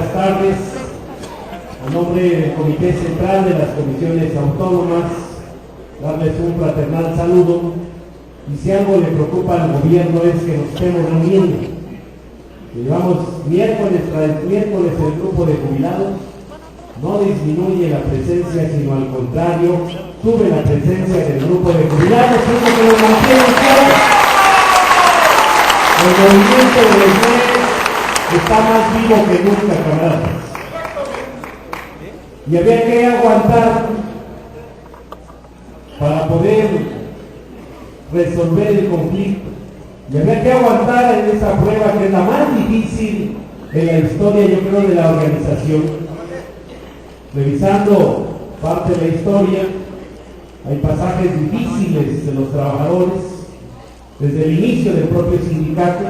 buenas tardes. A nombre del Comité Central de las Comisiones Autónomas, darles un fraternal saludo. Y si algo le preocupa al gobierno es que nos estemos reuniendo. Llevamos miércoles tras miércoles el grupo de jubilados. No disminuye la presencia, sino al contrario, sube la presencia del grupo de jubilados, siendo que lo mantienen claro. El movimiento de los medios está más vivo que nunca, camaradas. Y había que aguantar para poder resolver el conflicto. Y había que aguantar en esa prueba que es la más difícil en la historia, yo creo, de la organización. Revisando parte de la historia, hay pasajes difíciles de los trabajadores, desde el inicio del propio sindicato,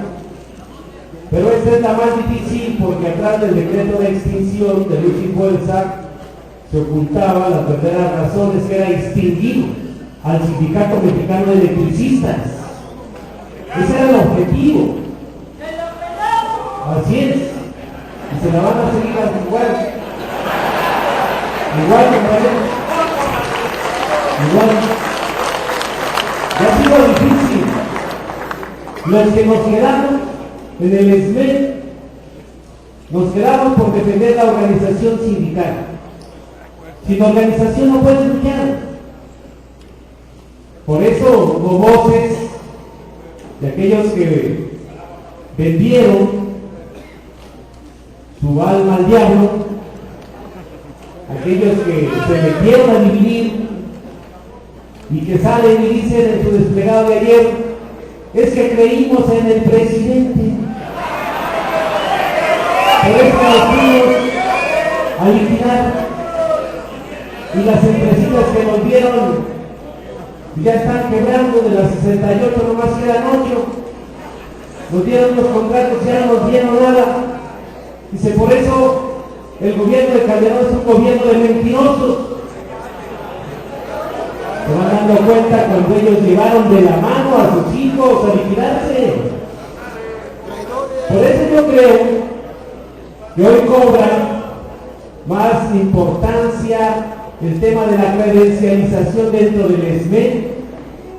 pero esta es la más difícil porque atrás del decreto de extinción de Lucha y Fuerza se ocultaban las verdaderas razones, que era extinguir al Sindicato Mexicano de Electricistas. Ese era el objetivo. Así es. Y se la van a seguir a igual. Igual, compañeros. Igual. Ya ha sido difícil. Los que nos quedamos en el SME, nos quedamos por defender la organización sindical. Sin organización no puedes luchar. Por eso hubo voces de aquellos que vendieron su alma al diablo, aquellos que se metieron a dividir y que salen y dicen en su desplegado de ayer, es que creímos en el presidente. Por eso nos fuimos a liquidar. Y las empresitas que nos dieron ya están quebrando. De las 68 nomás quedan 8. Nos dieron los contratos, ya no nos dieron nada. Dice, por eso el gobierno de Calderón es un gobierno de mentirosos. Se van dando cuenta cuando ellos llevaron de la mano a sus hijos a liquidarse. Por eso yo creo que hoy cobra más importancia el tema de la credencialización dentro del SME,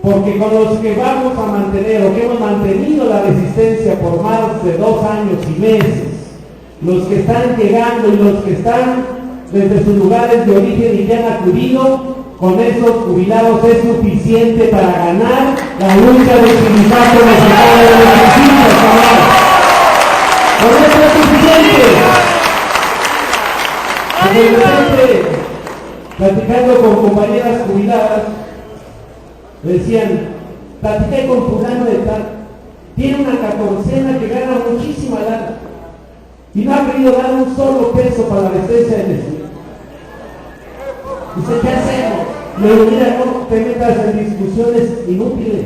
porque con los que vamos a mantener o que hemos mantenido la resistencia por más de 2 años y meses, los que están llegando y los que están desde sus lugares de origen y que han acudido, con esos jubilados es suficiente para ganar la lucha del Sindicato Mexicano de Electricistas. Con eso es suficiente. Porque platicando con compañeras jubiladas, me decían, platiqué con fulano de tal, tiene una catorcena que gana muchísima lana y no ha querido dar un solo peso para la decencia del estudio. Dice, ¿qué hacemos? Le digo, mira, no te metas en discusiones inútiles.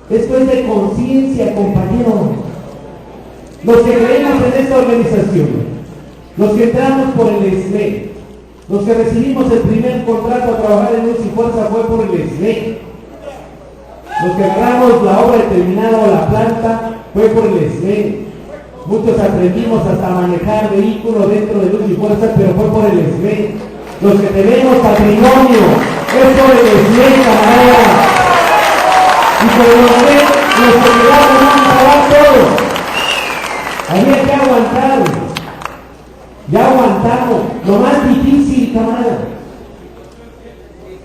Esto es de conciencia, compañero. Los que creemos en esta organización, los que entramos por el SME, los que recibimos el primer contrato a trabajar en Luz y Fuerza fue por el SME. Los que agarramos la obra determinada o la planta fue por el SME. Muchos aprendimos hasta manejar vehículos dentro de Luz y Fuerza, pero fue por el SME. Los que tenemos patrimonio es por el SME, camarada. Y por el SME los que llevamos un trabajo. Había que aguantar. Ya aguantamos. Lo más difícil, camarada.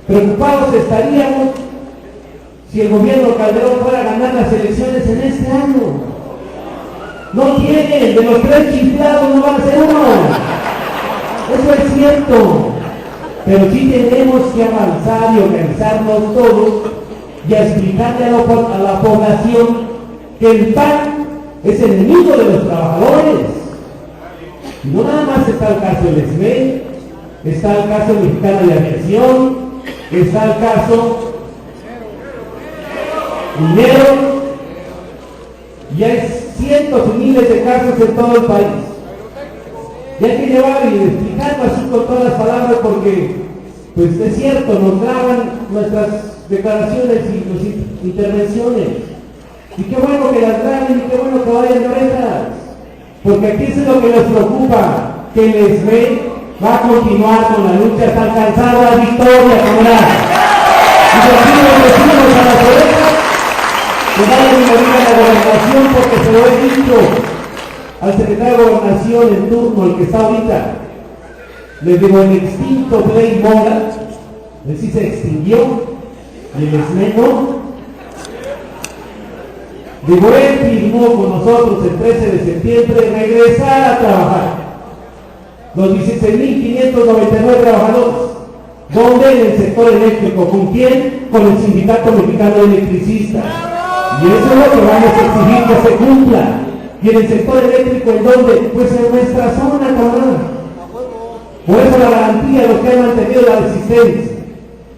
Preocupados estaríamos si el gobierno Calderón fuera a ganar las elecciones en este año. No tienen, de los 3 chiflados no van a ser uno. Eso es cierto. Pero sí tenemos que avanzar y organizarnos todos y a explicarle a la población que el PAN es enemigo de los trabajadores. Y no nada más está el caso del SME, está el caso mexicano de aviación, está el caso minero, y hay cientos y miles de casos en todo el país. Y hay que llevar y explicarlo así con todas las palabras porque, pues es cierto, nos graban nuestras declaraciones y nuestras intervenciones. Y qué bueno que las graben y qué bueno que vayan de orejas. Porque aquí es lo que nos preocupa. que el SME va a continuar con la lucha hasta alcanzar la victoria, camarada. Y por aquí nos decimos a las orejas que vaya bienvenida a la gobernación, porque se lo he dicho al secretario de Gobernación en turno, el que está ahorita. Les digo, el extinto Play Mora, él sí se extinguió, y el SME no. Digo, él firmó con nosotros el 13 de septiembre regresar a trabajar. Los 16.599 trabajadores, ¿dónde? En el sector eléctrico. ¿Con quién? Con el Sindicato Mexicano de Electricistas. Y eso es lo que vamos a exigir que se cumpla. Y en el sector eléctrico, ¿en dónde? Pues en nuestra zona, cabrón. Por eso la garantía de los que han mantenido la resistencia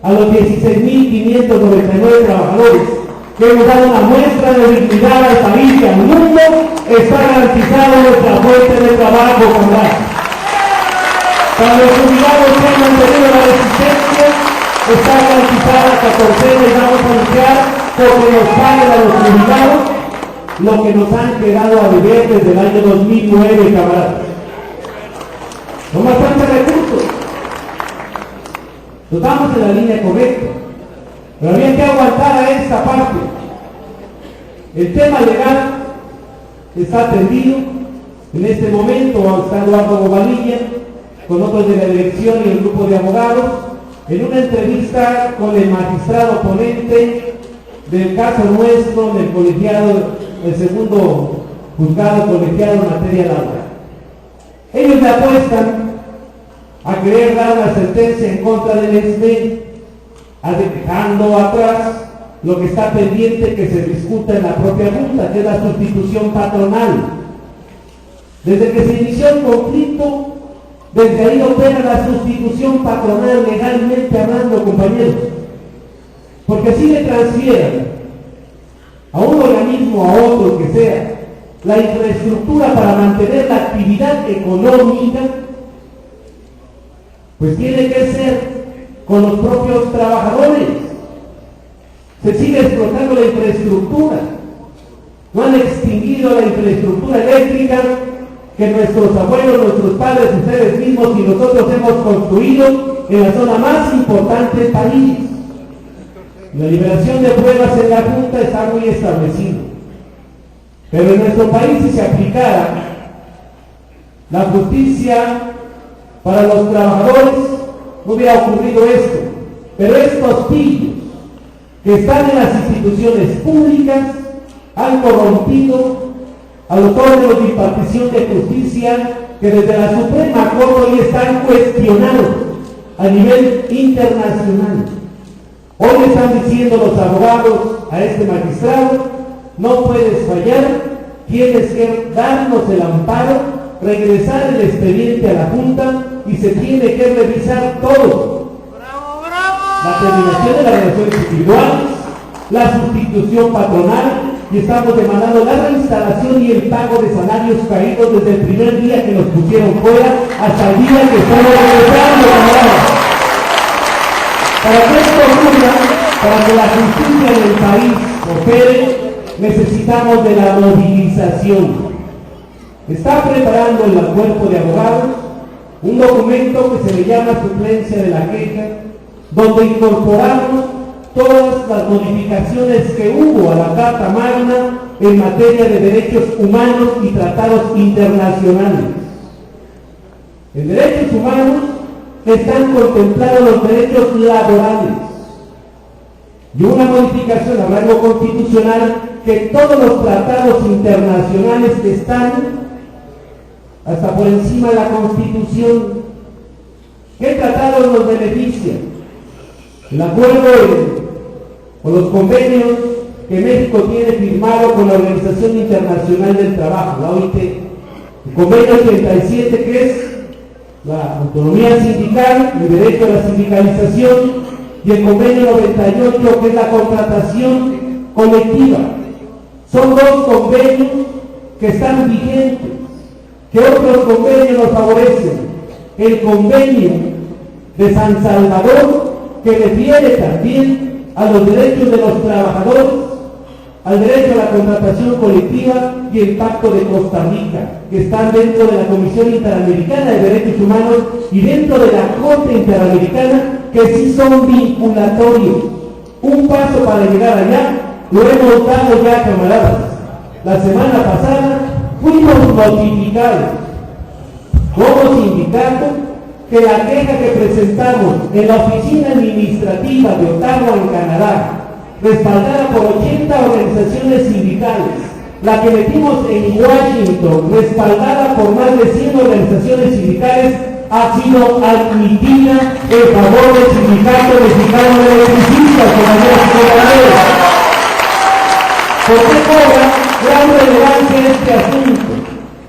a los 16.599 trabajadores que hemos dado una muestra de dignidad al país y al mundo, está garantizada nuestra fuente de trabajo, cabrón. Para los jubilados que han mantenido la resistencia, está garantizada 14 les vamos a anunciar porque nos paguen a los jubilados lo que nos han quedado a deber desde el año 2009, camaradas. Son bastantes recursos. Estamos en la línea correcta, pero había que aguantar a esta parte. El tema legal está atendido. En este momento está Eduardo Bobadilla con otros de la dirección y el grupo de abogados, en una entrevista con el magistrado ponente del caso nuestro del colegiado, el segundo juzgado colegiado en materia laboral. Ellos le apuestan a querer dar una sentencia en contra del SME, dejando atrás lo que está pendiente que se discuta en la propia Junta, que es la sustitución patronal. Desde que se inició el conflicto, desde ahí opera la sustitución patronal legalmente hablando, compañeros. Porque si le transfieren a un organismo, a otro que sea, la infraestructura para mantener la actividad económica, pues tiene que ser con los propios trabajadores. Se sigue explotando la infraestructura. No han extinguido la infraestructura eléctrica que nuestros abuelos, nuestros padres, ustedes mismos y nosotros hemos construido en la zona más importante del país. La liberación de pruebas en la Junta está muy establecido. Pero en nuestro país, si se aplicara la justicia para los trabajadores, no hubiera ocurrido esto. Pero estos pillos que están en las instituciones públicas han corrompido a los órganos de impartición de justicia que desde la Suprema Corte hoy están cuestionados a nivel internacional. Hoy le están diciendo los abogados a este magistrado: no puedes fallar, tienes que darnos el amparo, regresar el expediente a la Junta y se tiene que revisar todo. La terminación de las relaciones individuales, la sustitución patronal, y estamos demandando la reinstalación y el pago de salarios caídos desde el primer día que nos pusieron fuera hasta el día que estamos regresando, camaradas. Para que esto ocurra, para que la justicia en el país opere, necesitamos de la movilización. Está preparando el cuerpo de abogados un documento que se le llama suplencia de la queja, donde incorporamos todas las modificaciones que hubo a la Carta Magna en materia de derechos humanos y tratados internacionales. En derechos humanos están contemplados los derechos laborales y una modificación a rango constitucional que todos los tratados internacionales que están hasta por encima de la Constitución. ¿Qué tratados nos benefician? El acuerdo o los convenios que México tiene firmado con la Organización Internacional del Trabajo, la OIT, el convenio 37, que es la autonomía sindical, el derecho a la sindicalización, y el convenio 98, que es la contratación colectiva. Son dos convenios que están vigentes. ¿Qué otros convenios nos favorecen? El convenio de San Salvador, que refiere también a los derechos de los trabajadores, al derecho a la contratación colectiva y el Pacto de Costa Rica, que están dentro de la Comisión Interamericana de Derechos Humanos y dentro de la Corte Interamericana, que sí son vinculatorios. Un paso para llegar allá lo hemos dado ya, camaradas. La semana pasada fuimos notificados como sindicato que la queja que presentamos en la oficina administrativa de Ottawa, en Canadá, respaldada por 80 organizaciones sindicales, la que metimos en Washington, respaldada por más de 100 organizaciones sindicales, ha sido admitida en favor del Sindicato Mexicano de Electricistas, compañeros y compañeros. ¿Por qué cobra gran relevancia este asunto?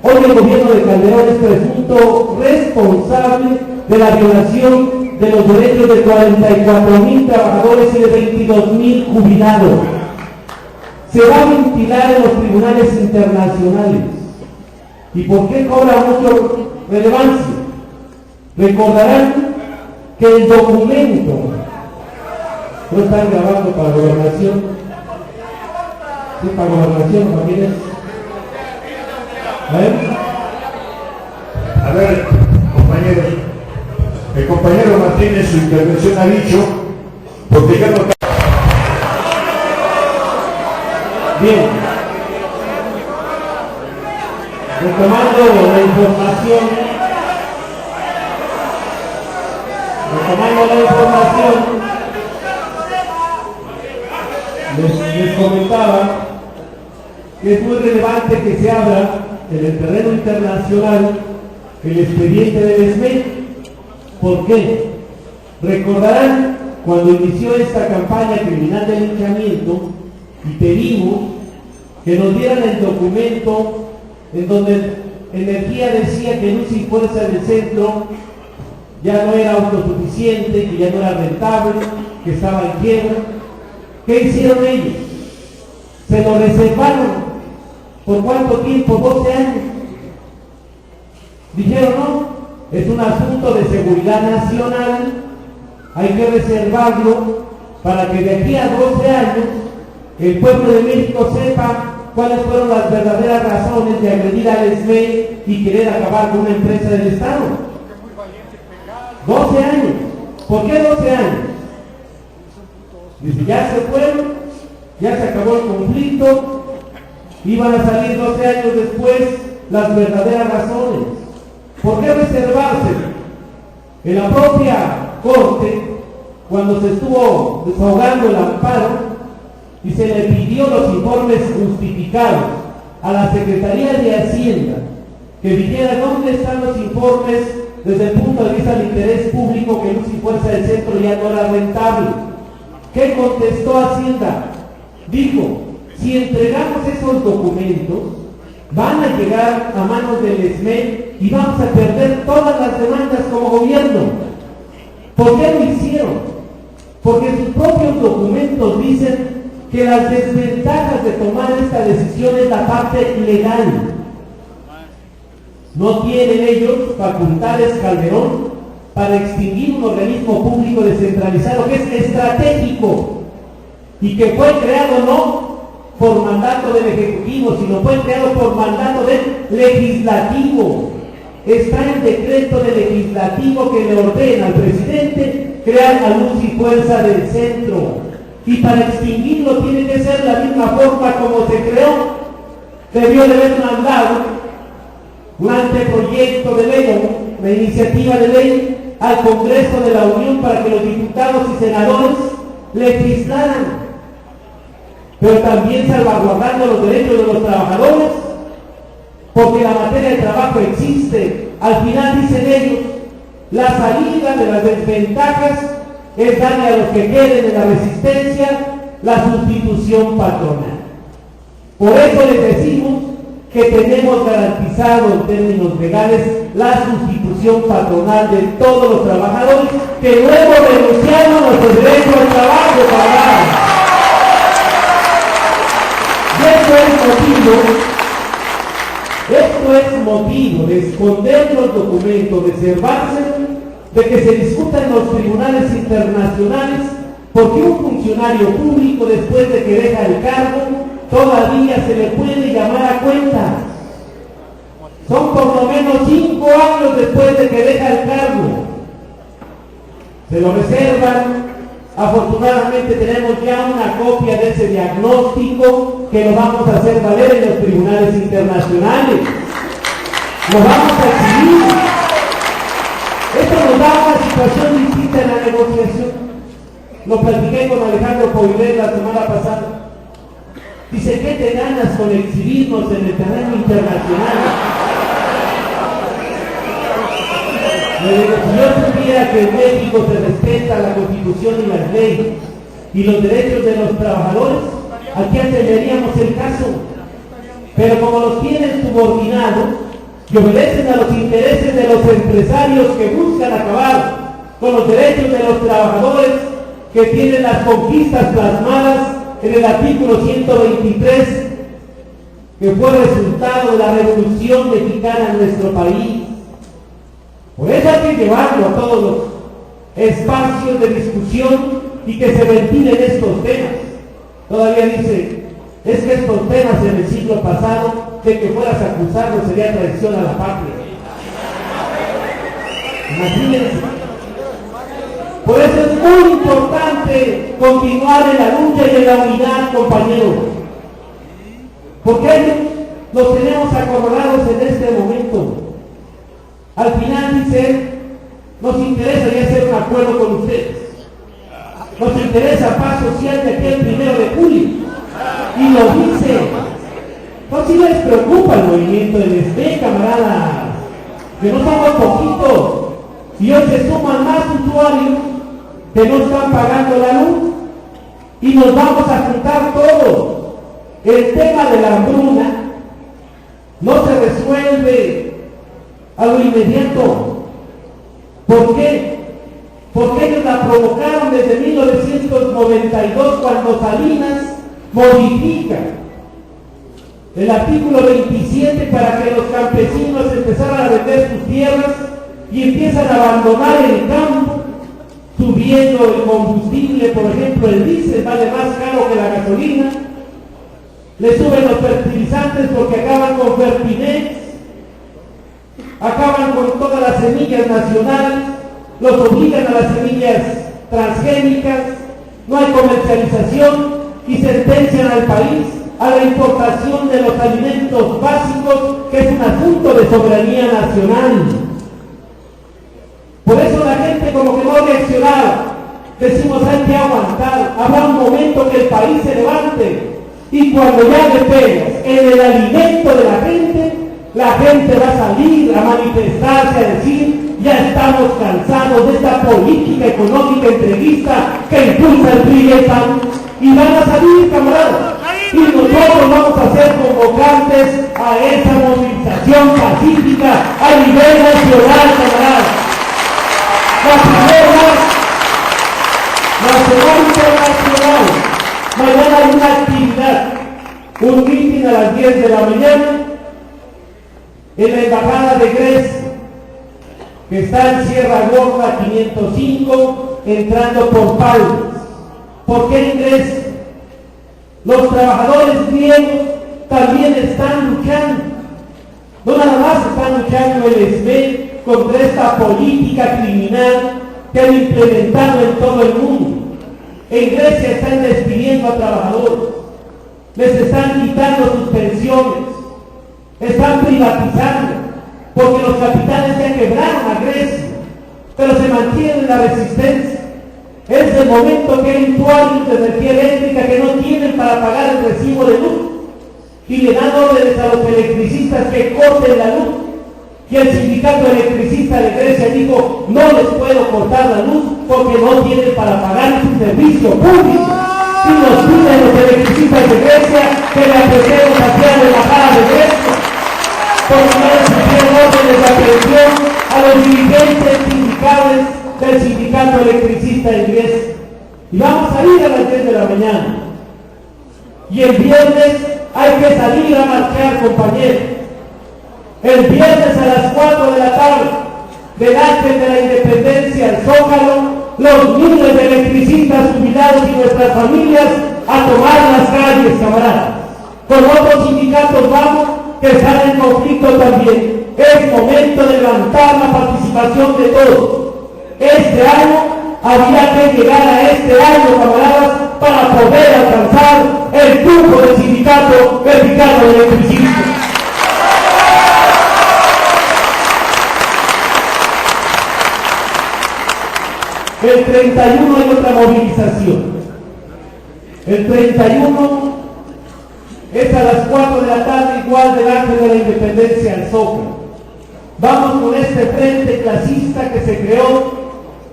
Hoy el gobierno de Calderón es presunto responsable de la violación de los derechos de 44,000 trabajadores y de 22,000 jubilados. Se va a ventilar en los tribunales internacionales. ¿Y por qué cobra mucho relevancia? Recordarán que el documento, no están grabando para gobernación, sí, para gobernación, familias. A ver, compañeros, el compañero Martínez su intervención ha dicho, porque ya no está. Bien, retomando la información, les comentaba que es muy relevante que se abra en el terreno internacional el expediente del SME. ¿Por qué? Recordarán cuando inició esta campaña criminal de linchamiento y pedimos que nos dieran el documento en donde Energía decía que Luz y Fuerza del Centro ya no era autosuficiente, que ya no era rentable, que estaba en quiebra. ¿Qué hicieron ellos? Se lo reservaron. ¿Por cuánto tiempo? 12 años. Dijeron, no, es un asunto de seguridad nacional, hay que reservarlo para que de aquí a 12 años el pueblo de México sepa cuáles fueron las verdaderas razones de agredir al SME y querer acabar con una empresa del Estado. 12 años. ¿Por qué 12 años? Dice, ya se fueron, ya se acabó el conflicto, iban a salir 12 años después las verdaderas razones. ¿Por qué reservarse? En la propia Corte, cuando se estuvo desahogando el amparo y se le pidió los informes justificados a la Secretaría de Hacienda, que dijera dónde están los informes desde el punto de vista del interés público, que Luz y Fuerza del Centro ya no era rentable. ¿Qué contestó Hacienda? Dijo, si entregamos esos documentos, van a llegar a manos del SME y vamos a perder todas las demandas como gobierno. ¿Por qué lo hicieron? Porque sus propios documentos dicen que las desventajas de tomar esta decisión es la parte legal. No tienen ellos facultades, Calderón, para extinguir un organismo público descentralizado que es estratégico y que fue creado no por mandato del Ejecutivo, sino fue creado por mandato del Legislativo. Está el decreto del Legislativo que le ordena al presidente crear a Luz y Fuerza del Centro. Y para extinguirlo tiene que ser la misma forma como se creó. Debió de haber mandado un anteproyecto de ley, una iniciativa de ley al Congreso de la Unión para que los diputados y senadores legislaran, pero también salvaguardando los derechos de los trabajadores, porque la materia de trabajo existe. Al final dicen ellos, la salida de las desventajas es darle a los que queden en la resistencia la sustitución patronal. Por eso les decimos que tenemos garantizado en términos legales la sustitución patronal de todos los trabajadores que no hemos renunciado a nuestro derecho al trabajo pagado. Esto es motivo de esconder los documentos, de reservarse, de que se discuta en los tribunales internacionales, porque un funcionario público, después de que deja el cargo, todavía se le puede llamar a cuenta. Son por lo menos 5 años después de que deja el cargo. Se lo reservan. Afortunadamente tenemos ya una copia de ese diagnóstico que lo vamos a hacer valer en los tribunales internacionales. Lo vamos a exhibir. Esto nos da una situación distinta en la negociación. Lo platiqué con Alejandro Poiré la semana pasada. Dice, ¿qué te ganas con exhibirnos en el terreno internacional? Le digo, si yo supiera que en México se respeta la Constitución y las leyes y los derechos de los trabajadores, aquí atenderíamos el caso. Pero como los tienen subordinados y obedecen a los intereses de los empresarios que buscan acabar con los derechos de los trabajadores, que tienen las conquistas plasmadas en el artículo 123, que fue resultado de la Revolución Mexicana en nuestro país. Por eso hay que llevarlo a todos los espacios de discusión y que se ventilen estos temas. Todavía dice, es que estos temas en el siglo pasado, de que fueras a acusarlo sería traición a la patria. Imagínense. Por eso es muy importante continuar en la lucha y en la unidad, compañeros. Porque los tenemos acorralados en este momento. Al final dice, nos interesa ya hacer un acuerdo con ustedes. Nos interesa paz social de aquí al 1 de julio. Y lo dice. No si les preocupa el movimiento del SD, camaradas. Que no somos poquitos. Y hoy se suman más usuarios que no están pagando la luz. Y nos vamos a juntar todos. El tema de la hambruna no se resuelve a lo inmediato. ¿Por qué? Porque ellos la provocaron desde 1992 cuando Salinas modifica el artículo 27 para que los campesinos empezaran a vender sus tierras y empiezan a abandonar el campo, subiendo el combustible, por ejemplo el diésel vale más caro que la gasolina, le suben los fertilizantes porque acaban con Fertinex, acaban con todas las semillas nacionales, los obligan a las semillas transgénicas, no hay comercialización y sentencian al país a la importación de los alimentos básicos, que es un asunto de soberanía nacional. Por eso la gente como que no reaccionaba. Decimos, hay que aguantar, habrá un momento que el país se levante, y cuando ya le pegas en el alimento de la gente va a salir a manifestarse, a decir, ya estamos cansados de esta política económica entreguista que impulsa el PRI, y van a salir, camaradas. Y nosotros vamos a ser convocantes a esa movilización pacífica a nivel nacional, camaradas. La primera, nacional internacional. Mañana hay una actividad, un mitin a las 10 de la mañana en la embajada de Grecia, que está en Sierra Gorda 505, entrando por Palmas. ¿Por qué en Grecia? Los trabajadores griegos también están luchando. No nada más están luchando el SME contra esta política criminal que han implementado en todo el mundo. En Grecia están despidiendo a trabajadores, les están quitando sus pensiones, están privatizando, porque los capitales ya quebraron a Grecia, pero se mantiene la resistencia. Es el momento que hay usuarios de energía eléctrica que no tienen para pagar el recibo de luz y le dan órdenes a los electricistas que corten la luz. Y el sindicato electricista de Grecia dijo, no les puedo cortar la luz porque no tienen para pagar su servicio público. Y nos piden los electricistas de Grecia que le apretemos aquí a la embajada de Grecia, porque no les pusieron órdenes de aprehensión a los dirigentes sindicales del sindicato electricista de Grecia. Y vamos a ir a las 10 de la mañana. Y el viernes hay que salir a marchar, compañeros. El viernes a las 4 de la tarde, delante de la Independencia, el Zócalo, los miles de electricistas jubilados y nuestras familias a tomar las calles, camaradas. con otros sindicatos vamos que están en conflicto también. Es momento de levantar la participación de todos. Este año había que llegar a este año, camaradas, para poder alcanzar el triunfo del sindicato mexicano de electricistas. El 31 hay otra movilización. El 31 es a las 4 de la tarde, igual delante de la Independencia al Zócalo. Vamos con este frente clasista que se creó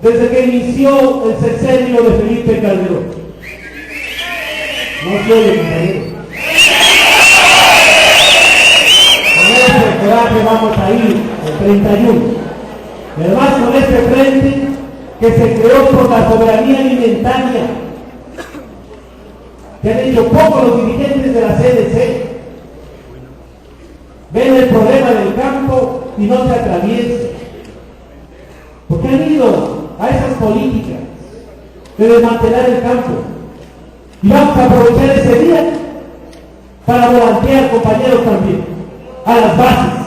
desde que inició el sexenio de Felipe Calderón. No se oye, compañero. Con este coraje vamos a ir el 31. Y además con este frente que se creó por la soberanía alimentaria, que han hecho poco los dirigentes de la CDC. Ven el problema del campo y no se atraviesan. Porque han ido a esas políticas de desmantelar el campo. Y vamos a aprovechar ese día para volantear, compañeros, también a las bases.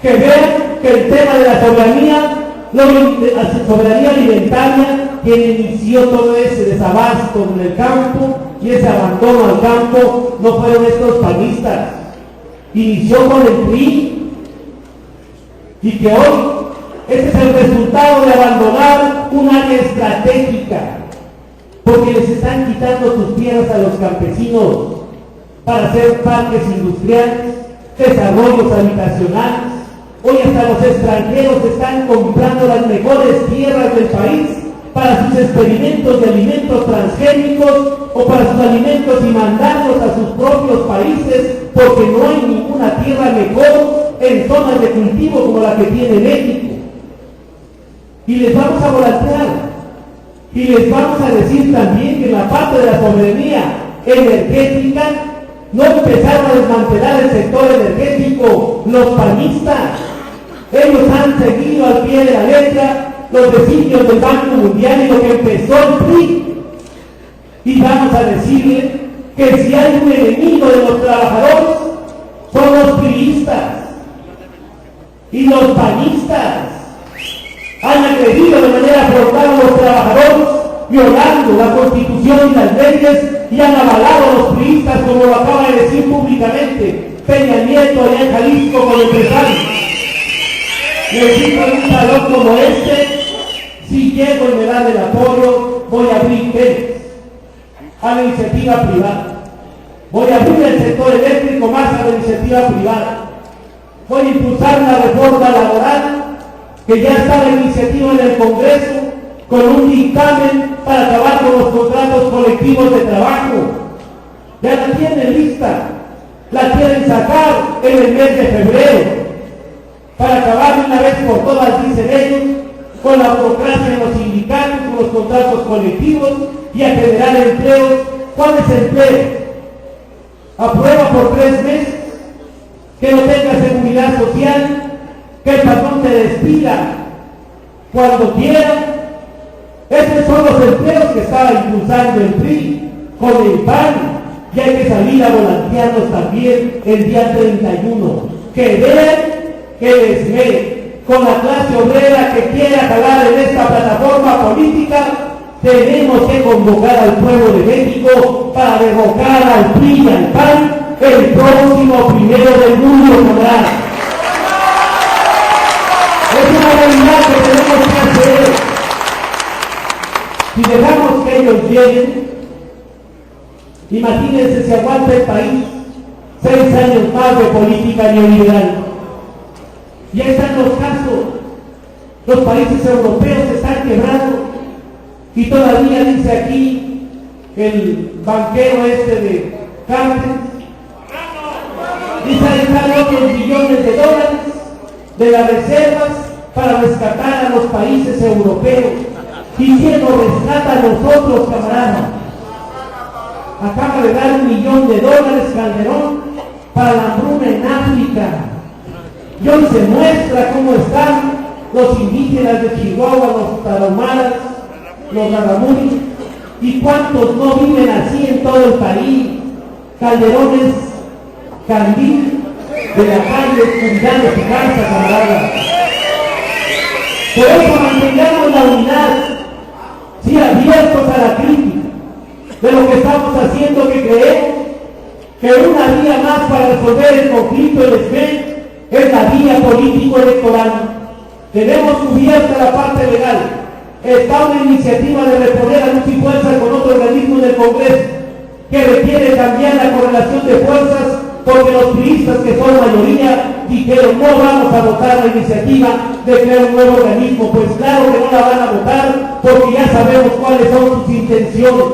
Que vean que el tema de la soberanía alimentaria, que inició todo ese desabasto en el campo y ese abandono al campo, no fueron estos panistas. Inició con el PRI, y que hoy este es el resultado de abandonar un área estratégica, porque les están quitando sus tierras a los campesinos para hacer parques industriales, desarrollos habitacionales. Hoy hasta los extranjeros están comprando las mejores tierras del país para sus experimentos de alimentos transgénicos o para sus alimentos y mandarlos a sus propios países, porque no hay ninguna tierra mejor en zonas de cultivo como la que tiene México. Y les vamos a volantear y les vamos a decir también que en la parte de la soberanía energética no empezaron a desmantelar el sector energético los panistas. Ellos han seguido al pie de la letra los designios del Banco Mundial y lo que empezó el PRI. Y vamos a decirle que si hay un enemigo de los trabajadores, son los priistas. Y los panistas han agredido de manera frontal a los trabajadores, violando la Constitución y las leyes, y han avalado a los priistas, como lo acaba de decir públicamente Peña Nieto allá en Jalisco con empresarios. Les digo en un salón como este, si llego y me dan el apoyo, voy a abrir PEMEX a la iniciativa privada. Voy a abrir el sector eléctrico más a la iniciativa privada. Voy a impulsar una reforma laboral que ya está la iniciativa en el Congreso con un dictamen para acabar con los contratos colectivos de trabajo. Ya la tienen lista, la quieren sacar en el mes de febrero para acabar de una vez por todas, dicen ellos, con la burocracia de los sindicatos, con los contratos colectivos y a generar empleos. ¿Cuál es el empleo? Aprueba por 3 meses, que no tenga seguridad social, que el patrón te despida cuando quiera. Esos son los empleos que estaba impulsando el PRI con el PAN, y hay que salir a volantearlos también el día 31. Que vean que les ve con la clase obrera que quiera jalar en esta plataforma política. Tenemos que convocar al pueblo de México para derrocar al PRI y al PAN el próximo 1 de julio, camarada. Es una realidad que tenemos que hacer. Si dejamos que ellos lleguen, imagínense si aguanta el país 6 años más de política neoliberal. Ya están los casos. Los países europeos se están quebrando. Y todavía dice aquí el banquero este de Cárdenas, dice ahí están otros billones de dólares de las reservas para rescatar a los países europeos. ¿Y quién nos rescata a nosotros, camaradas? Acaba de dar $1 millón Calderón para la hambruna en África. Y hoy se muestra cómo están los indígenas de Chihuahua, los tarahumaras, los raramuris, y cuántos no viven así en todo el país. Calderón es candil de la calle, oscuridad de tu casa, camarada. Por eso mantengamos la unidad, sí, abiertos a la crítica de lo que estamos haciendo, que creemos que una vía más para resolver el conflicto del SME es la vía político-electoral. Tenemos cubierta la parte legal. Está una iniciativa de reponer a luz y fuerza con otro organismo del Congreso que requiere cambiar la correlación de fuerzas, porque los priistas, que son mayoría, dijeron: no vamos a votar la iniciativa de crear un nuevo organismo. Pues claro que no la van a votar, porque ya sabemos cuáles son sus intenciones: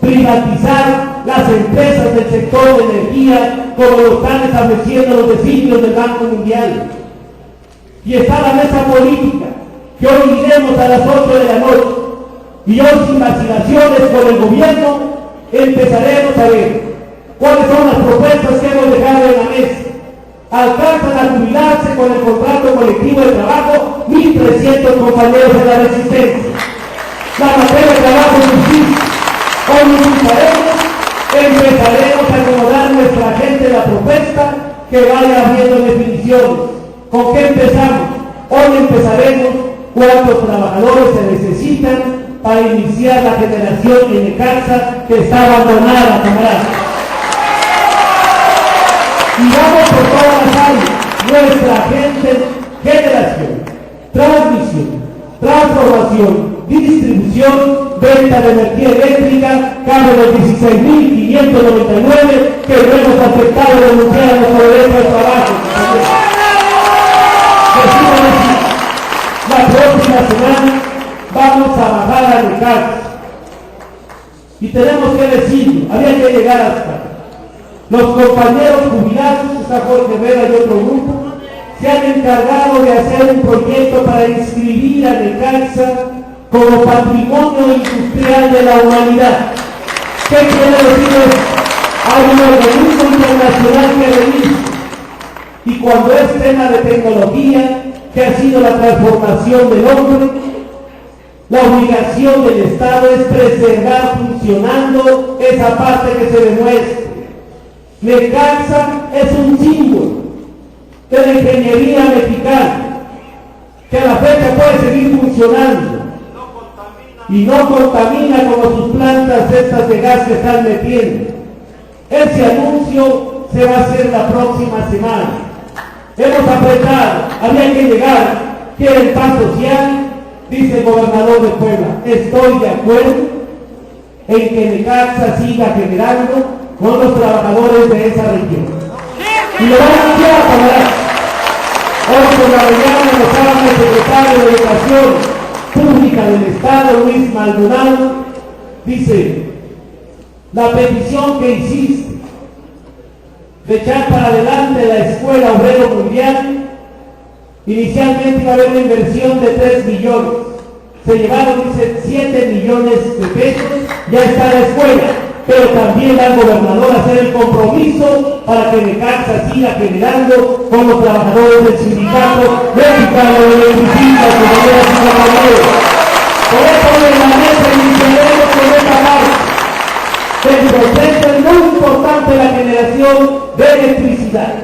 privatizar las empresas del sector de energía, como lo están estableciendo los designios del Banco Mundial. Y está la mesa política, que hoy iremos a las 8 de la noche, y hoy, sin vacilaciones con el gobierno, empezaremos a ver cuáles son las propuestas que hemos dejado en la mesa. Alcanzan a jubilarse con el contrato colectivo de trabajo 1.300 compañeros de la Resistencia. La materia de trabajo y justicia. Hoy empezaremos a acomodar nuestra gente la propuesta que vaya abriendo definiciones. ¿Con qué empezamos? Hoy empezaremos cuántos trabajadores se necesitan para iniciar la generación de Necaxa, que está abandonada, camarada. Y vamos por todas las áreas, nuestra gente, generación, transmisión, transformación, distribución, venta de energía eléctrica, cambio de 16.599 que no hemos aceptado renunciar a nuestro derecho al trabajo. La próxima semana vamos a bajar a Necaxa. Y tenemos que decirlo, había que llegar hasta los compañeros jubilados, está Jorge Vera y otro grupo, se han encargado de hacer un proyecto para inscribir a Necaxa como patrimonio industrial de la humanidad. ¿Qué quiere decir eso? Hay un organismo internacional que revisa, y cuando es tema de tecnología, que ha sido la transformación del hombre, la obligación del Estado es preservar funcionando esa parte que se demuestra. Necaxa es un símbolo de la ingeniería mexicana, que a la fecha puede seguir funcionando y no contamina como sus plantas estas de gas que están metiendo. Ese anuncio se va a hacer la próxima semana. Hemos apretado, había que llegar, quieren paz social, dice el gobernador de Puebla. Estoy de acuerdo en que Necaxa siga generando con los trabajadores de esa región. Y lo van a anunciar, camaradas. Hoy por la mañana nos habla el secretario de Educación Pública del Estado, Luis Maldonado, dice: la petición que hiciste de echar para adelante la Escuela Obrero Mundial, inicialmente iba a haber una inversión de 3 millones, se llevaron, dice, 7 millones de pesos, ya está la escuela, pero también va el gobernador a hacer el compromiso para que Necaxa siga generando con los trabajadores del sindicato mexicano de electricistas, compañeras y compañeros. Por eso en la mesa iniciaremos con esta parte. El proceso es muy importante, la generación de electricidad.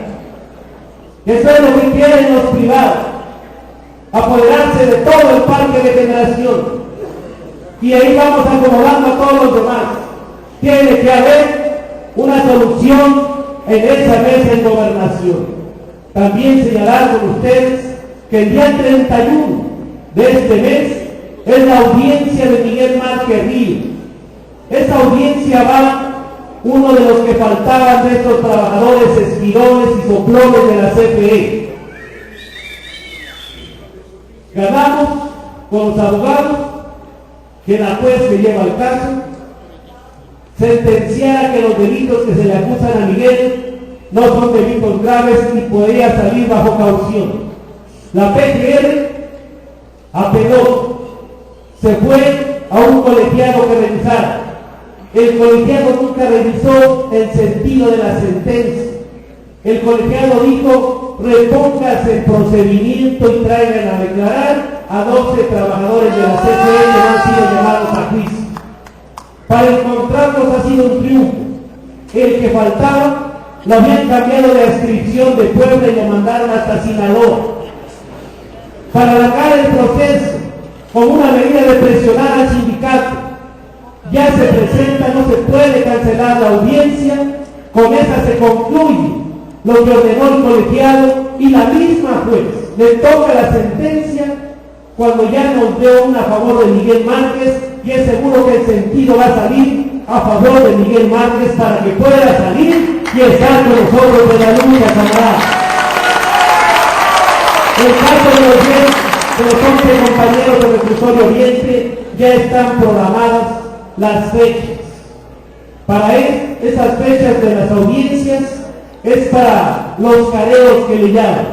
Eso es lo que quieren los privados, apoderarse de todo el parque de generación. Y ahí vamos acomodando a todos los demás. Tiene que haber una solución en esa mesa de gobernación. También señalar con ustedes que el día 31 de este mes es la audiencia de Miguel Márquez Ríos. Esa audiencia va uno de los que faltaban de estos trabajadores espirones y soplones de la CFE. Ganamos con los abogados que la juez que lleva el caso sentenciara que los delitos que se le acusan a Miguel no son delitos graves y podría salir bajo caución. La PGR apeló, se fue a un colegiado que revisara. El colegiado nunca revisó el sentido de la sentencia. El colegiado dijo: repóngase el procedimiento y traigan a declarar a 12 trabajadores de la CFE que no han sido llamados a juicio. Para encontrarnos ha sido un triunfo. El que faltaba, lo habían cambiado de adscripción de Puebla y lo mandaron hasta Sinaloa. Para alargar el proceso, con una medida de presionar al sindicato, ya se presenta, no se puede cancelar la audiencia, con esa se concluye lo que ordenó el colegiado y la misma juez le toca la sentencia cuando ya nos dio una a favor de Miguel Márquez, y es seguro que el sentido va a salir a favor de Miguel Márquez para que pueda salir y estar con nosotros de la lucha, camarada. En el caso de los 11 compañeros del Reclusorio Oriente, ya están programadas las fechas. Para esas fechas de las audiencias es para los careos que le llaman.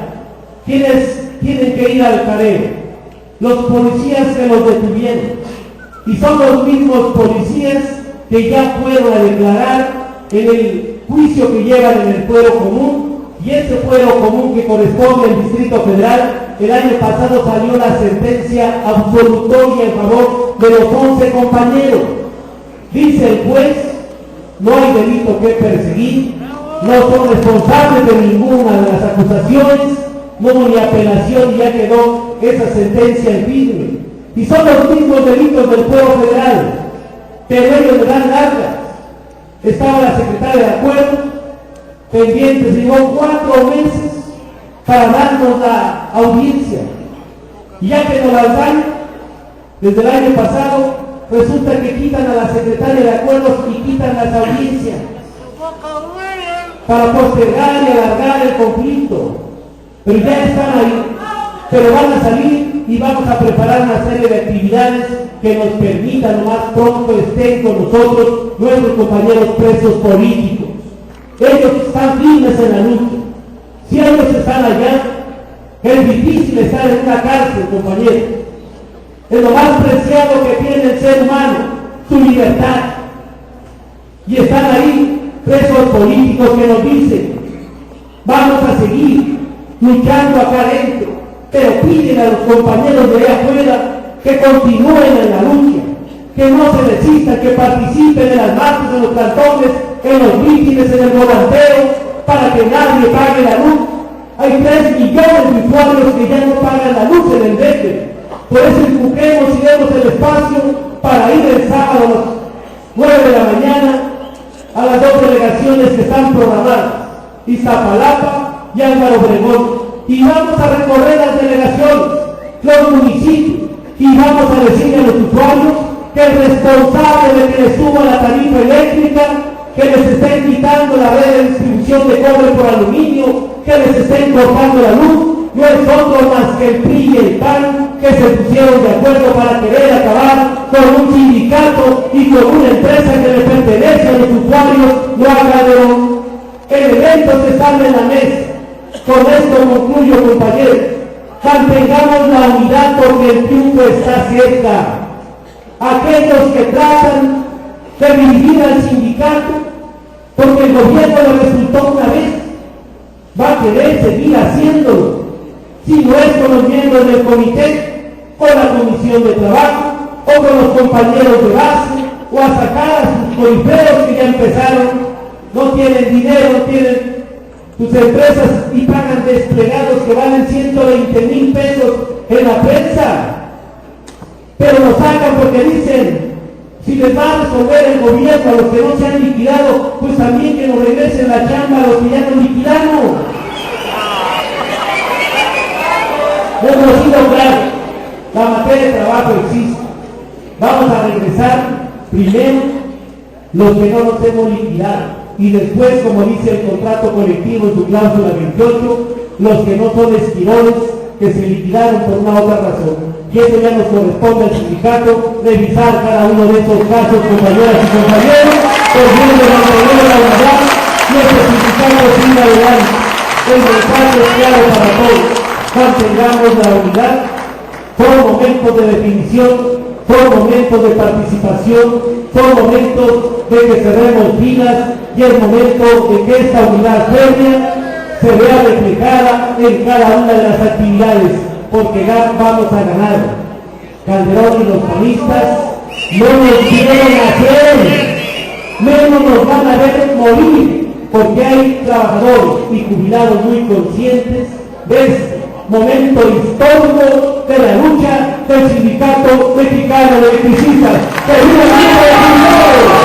¿Quiénes tienen que ir al careo? Los policías que los detuvieron. Y son los mismos policías que ya fueron a declarar en el juicio que llevan en el fuero común, y ese fuero común que corresponde al Distrito Federal, el año pasado salió la sentencia absolutoria en favor de los 11 compañeros. Dice el juez, no hay delito que perseguir, no son responsables de ninguna de las acusaciones, no hubo ni apelación y ya quedó esa sentencia en firme. Y son los mismos delitos del fuero federal, pero ellos le dan largas. Estaba la secretaria de acuerdo, pendientes, llevó 4 meses para darnos la audiencia. Y ya que nos las dan, desde el año pasado, resulta que quitan a la secretaria de acuerdos y quitan las audiencias para postergar y alargar el conflicto. Pero ya están ahí, pero van a salir y vamos a preparar una serie de actividades que nos permitan lo más pronto estén con nosotros nuestros compañeros presos políticos. Ellos están firmes en la lucha. Si ellos están allá, es difícil estar en una cárcel, compañeros. Es lo más preciado que tiene el ser humano, su libertad. Y están ahí presos políticos que nos dicen, vamos a seguir luchando acá adentro, pero piden a los compañeros de allá afuera que continúen en la lucha, que no se desistan, que participen en las marchas, en los cantones, en los mítines, en el volanteo, para que nadie pague la luz. Hay 3 millones de usuarios que ya no pagan la luz en el DF. Por eso empujemos y demos el espacio para ir el sábado a las 9 de la mañana a las 2 delegaciones que están programadas, Iztapalapa y Álvaro Obregón. Y vamos a recorrer las delegaciones, los municipios, y vamos a decirle a los usuarios que el responsable de que les suba la tarifa eléctrica, que les estén quitando la red de distribución de cobre por aluminio, que les estén cortando la luz, no es otro más que el PRI y el PAN, que se pusieron de acuerdo para querer acabar con un sindicato y con una empresa que le pertenece a los usuarios. No hagan elementos que están en la mesa. Con esto concluyo, compañeros. Mantengamos la unidad porque el triunfo está cerca. Aquellos que tratan de dividir al sindicato porque el gobierno lo resultó una vez, va a querer seguir haciéndolo. Si no es con los miembros del comité, con la comisión de trabajo, o con los compañeros de base, o a sacar a sus coiferos que ya empezaron, no tienen dinero, no tienen sus empresas y pagan desplegados que valen 120,000 pesos en la prensa. Pero lo sacan porque dicen, si les va a resolver el gobierno a los que no se han liquidado, pues también que nos regresen la chamba a los que ya nos liquidamos. Hemos sido claros, la materia de trabajo existe. Vamos a regresar primero los que no nos hemos liquidado y después, como dice el contrato colectivo en su cláusula 28, los que no son esquirones, que se liquidaron por una otra razón. Y eso ya nos corresponde al sindicato revisar cada uno de esos casos, compañeras y compañeros, por bien de mantener la unidad y este sindicato siga adelante. El mensaje es claro para todos. Mantengamos la unidad, son momentos de definición, son momentos de participación, son momentos de que cerremos filas y es momento de que esta unidad férrea se vea reflejada en cada una de las actividades, porque vamos a ganar. Calderón y los panistas no nos quieren hacer, menos nos van a ver morir porque hay trabajadores y jubilados muy conscientes de este momento histórico de la lucha del Sindicato Mexicano de Electricistas. ¡Que viva la lucha de jubilados!